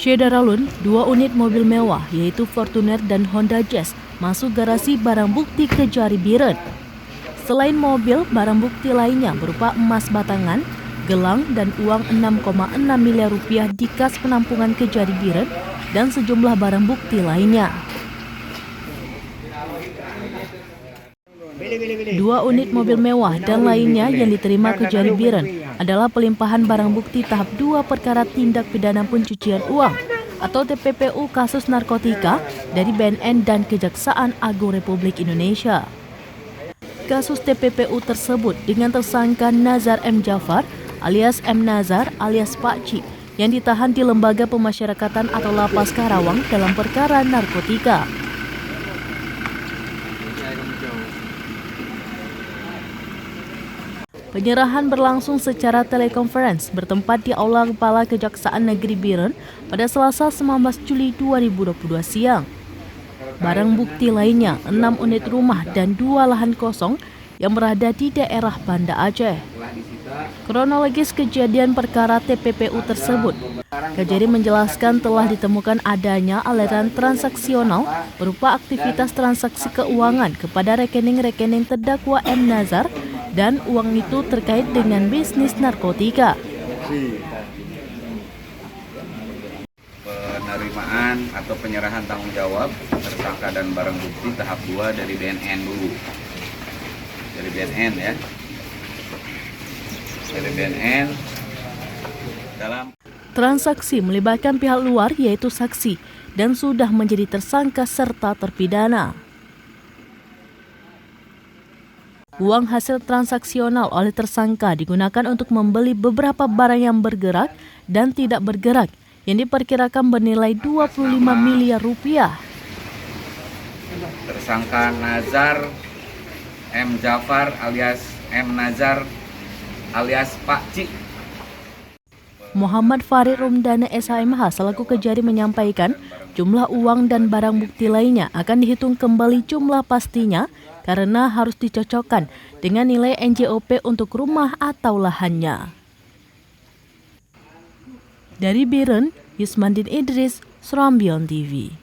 Syedaralun, 2 unit mobil mewah yaitu Fortuner dan Honda Jazz masuk garasi barang bukti Kejari Biren. Selain mobil, barang bukti lainnya berupa emas batangan, gelang dan uang 6,6 miliar rupiah di kas penampungan Kejari Biren dan sejumlah barang bukti lainnya. 2 unit mobil mewah dan lainnya yang diterima Kejari Biren adalah pelimpahan barang bukti tahap 2 perkara tindak pidana pencucian uang atau TPPU kasus narkotika dari BNN dan Kejaksaan Agung Republik Indonesia. Kasus TPPU tersebut dengan tersangka Nazar M. Jafar alias M. Nazar alias Pakcik yang ditahan di Lembaga Pemasyarakatan atau Lapas Karawang dalam perkara narkotika. Penyerahan berlangsung secara telekonferensi bertempat di Aula Kepala Kejaksaan Negeri Biren pada Selasa 19 Juli 2022 siang. Barang bukti lainnya 6 unit rumah dan 2 lahan kosong yang berada di daerah Banda Aceh. Kronologis kejadian perkara TPPU tersebut, Kejari menjelaskan telah ditemukan adanya aliran transaksional berupa aktivitas transaksi keuangan kepada rekening-rekening terdakwa M. Nazar dan uang itu terkait dengan bisnis narkotika. Penerimaan atau penyerahan tanggung jawab tersangka dan barang bukti tahap 2 dari BNN dulu. Dari BNN ya. Dari BNN dalam transaksi melibatkan pihak luar yaitu saksi dan sudah menjadi tersangka serta terpidana. Uang hasil transaksional oleh tersangka digunakan untuk membeli beberapa barang yang bergerak dan tidak bergerak yang diperkirakan bernilai 25 miliar rupiah. Tersangka Nazar M. Jafar alias M. Nazar alias Pakcik. Muhammad Farid Rumdana SHMH selaku Kejari menyampaikan jumlah uang dan barang bukti lainnya akan dihitung kembali jumlah pastinya karena harus dicocokkan dengan nilai NJOP untuk rumah atau lahannya. Dari Biren, Yusmandin Idris, Serambion TV.